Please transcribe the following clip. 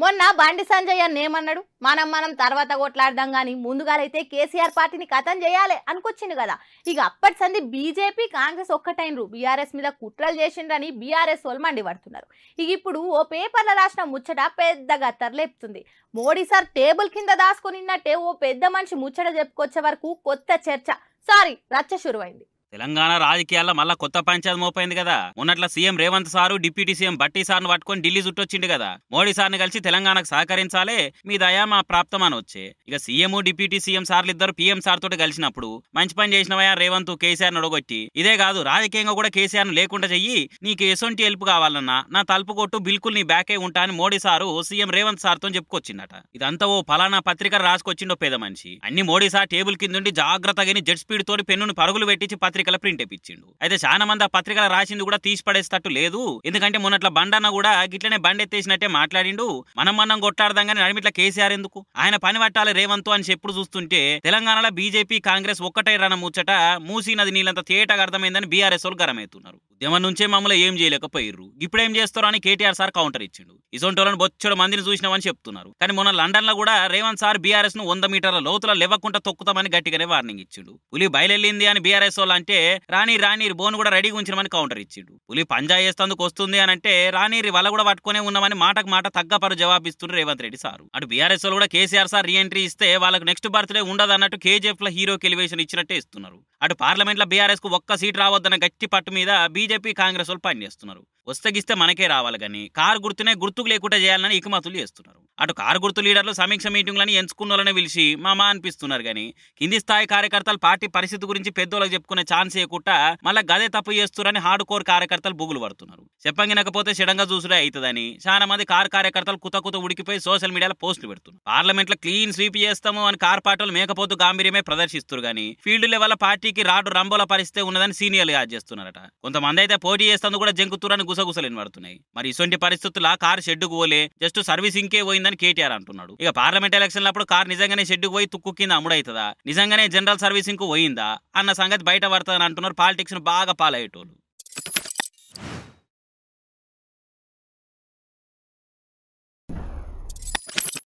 మొన్న బండి సంజయ్ అన్న ఏమన్నాడు, మనం తర్వాత కొట్లాడదాం గాని ముందుగాలైతే కేసీఆర్ పార్టీని కథం చేయాలి అనుకొచ్చిండు కదా. ఇక అప్పటి సంది బీజేపీ కాంగ్రెస్ ఒక్కటైనరు బీఆర్ఎస్ మీద కుట్రలు చేసిండ్రని బీఆర్ఎస్ వాళ్ళు మండి పడుతున్నారు. ఇక ఇప్పుడు ఓ పేపర్ల రాసిన ముచ్చట పెద్దగా తరలేపుతుంది. మోడీ సార్ టేబుల్ కింద దాసుకునిన్నట్టే ఓ పెద్ద మనిషి ముచ్చట చెప్పుకొచ్చే వరకు కొత్త చర్చ రచ్చ షురువైంది. తెలంగాణ రాజకీయాల్లో మళ్ళా కొత్త పంచాయతీ మోపైంది కదా. మొన్నట్ల CM Revanth sir deputy CM Bhatti సార్ను పట్టుకొని ఢిల్లీ చుట్టొచ్చిండు కదా. మోడీ సార్ని కలిసి తెలంగాణకు సహకరించాలే, మీ దయా మా ప్రాప్తం అని వచ్చే. ఇక సీఎం డిప్యూటీ సీఎం సార్లు ఇద్దరు పీఎం సార్ తోటి కలిసినప్పుడు మంచి పని చేసినవయా రేవంత్ కేసీఆర్ నొడగొట్టి, ఇదే కాదు రాజకీయంగా కూడా కేసీఆర్ ను లేకుండా చెయ్యి, నీకు ఎసొంటి హెల్ప్ కావాలన్నా నా తలుపు కొట్టు, బిల్కుల్ నీ బ్యాకే ఉంటా అని Modi sir CM Revanth sir తో చెప్పుకొచ్చిందట. ఇదంతా ఓ ఫలానా పత్రిక రాసుకొచ్చిండో పేద మనిషి. అన్ని మోడీ సార్ టేబుల్ కింద జాగ్రత్తగా జెట్ స్పీడ్ తోటి పెన్నును పరుగులు పెట్టించి పత్రికల ప్రింట్ ఇప్పించిండు. అయితే చాలా మంది ఆ పత్రికల రాసింది కూడా తీసి పడేస్తట్టు లేదు. ఎందుకంటే మొన్నట్ల బండన్న కూడా గిట్లనే బండెత్తేసినట్టే మాట్లాడిండు. మనం కొట్లాడదాం కానీ నడిమిట్ల కేసీఆర్ ఎందుకు, ఆయన పని పట్టాలి రేవంత్ అని చెప్పుడు చూస్తుంటే తెలంగాణలో బీజేపీ కాంగ్రెస్ ఒక్కటై రన ముచ్చట మూసీ నది నీళ్ళంత తేటగా అర్థమైందని బీఆర్ఎస్ వాళ్ళు గరమవుతున్నారు. ఉద్యమం నుంచే మమ్మల్ని ఏం చేయలేకపోయిర్రు, ఇప్పుడేం చేస్తారో అని కేటీఆర్ సార్ కౌంటర్ ఇచ్చిండు. ఇసొంటోళ్ళని బొచ్చడు మందిని చూసినామని చెప్తున్నారు. కానీ మొన్న లండన్ లో కూడా రేవంత్ సార్ బీఆర్ఎస్ ను 100 మీటర్ల లోతుల లేవకుండా తొక్కుతామని గట్టిగానే వార్నింగ్ ఇచ్చిండు. పులి బయలెళ్ళింది అని బీఆర్ఎస్ వాళ్ళు అంటే రానీర్ బోన్ కూడా రెడీగా ఉంచినమని కౌంటర్ ఇచ్చిండు. పులి పంజా చేస్తందుకు వస్తుంది అని అంటే రానీర్ వల్ల కూడా పట్టుకునే ఉన్నామని మాటకు మాట తగ్గపరు జవాబిస్తుండ్రు రేవంత్ రెడ్డి సారు. అటు బీఆర్ఎస్ వాళ్ళు కూడా కేసీఆర్ సార్ రీఎంట్రీ ఇస్తే వాళ్ళకు నెక్స్ట్ బర్త్డే ఉండదు అన్నట్టు కేజీఎఫ్ లో హీరోకి ఎలివేషన్ ఇచ్చినట్టే ఇస్తున్నారు. అటు పార్లమెంట్ లో బీఆర్ఎస్ కు ఒక్క సీట్ రావద్దన్న గట్టి పట్టు మీద బీజేపీ కాంగ్రెస్ వాళ్ళు పనిచేస్తున్నారు. వస్తగిస్తే మనకే రావాలి కానీ కారు గుర్తునే గుర్తుకు లేకుండా చేయాలని ఇకమతులు చేస్తున్నారు. అటు కారు గుర్తు లీడర్లు సమీక్ష మీటింగ్లని ఎంచుకున్న వాళ్ళని పిలిచి మామా అనిపిస్తున్నారు కానీ కింది స్థాయి కార్యకర్తలు పార్టీ పరిస్థితి గురించి పెద్దోళ్ళకి చెప్పుకునే ఛాన్స్ ఇవ్వకుండా మళ్ళీ గదే తప్పు చేస్తున్నారని హార్డ్ కోర్ కార్యకర్తలు బుగులు పడుతున్నారు. చెప్పంగినకపోతే షడంగా చూసుడే అవుతుందని చాలా మంది కారు కార్యకర్తలు కుత ఉడికిపోయి సోషల్ మీడియాలో పోస్టులు పెడుతున్నారు. పార్లమెంట్ లో క్లీన్ స్వీప్ చేస్తాము అని కార్ పార్టీలు మేకపోతు గాంభీర్యమే ప్రదర్శిస్తారు కానీ ఫీల్డ్ లెవెల్ పార్టీకి రాడు రంబోల పరిస్థితి ఉన్నదని సీనియర్లు యాడ్ చేస్తున్నారట. కొంతమంది అయితే పోటీ చేస్తేందుకు కూడా జంకుతురని గుసగుసలు పడుతున్నాయి. మరి ఇటువంటి పరిస్థితుల్లో కారు షెడ్డుకు పోలే, జస్ట్ సర్వీసింగ్కే పోయిందని కేటీఆర్ అంటున్నాడు. ఇక పార్లమెంట్ ఎలక్షన్లప్పుడు కారు నిజంగానే షెడ్డుకు పోయి తుక్కు కింద అమ్ముడైతుందా, నిజంగానే జనరల్ సర్వీసింగ్ కు పోయిందా అన్న సంగతి బయట పడుతుందని అంటున్నారు పాలిటిక్స్ ను బాగా పాలయ్యేటోళ్ళు.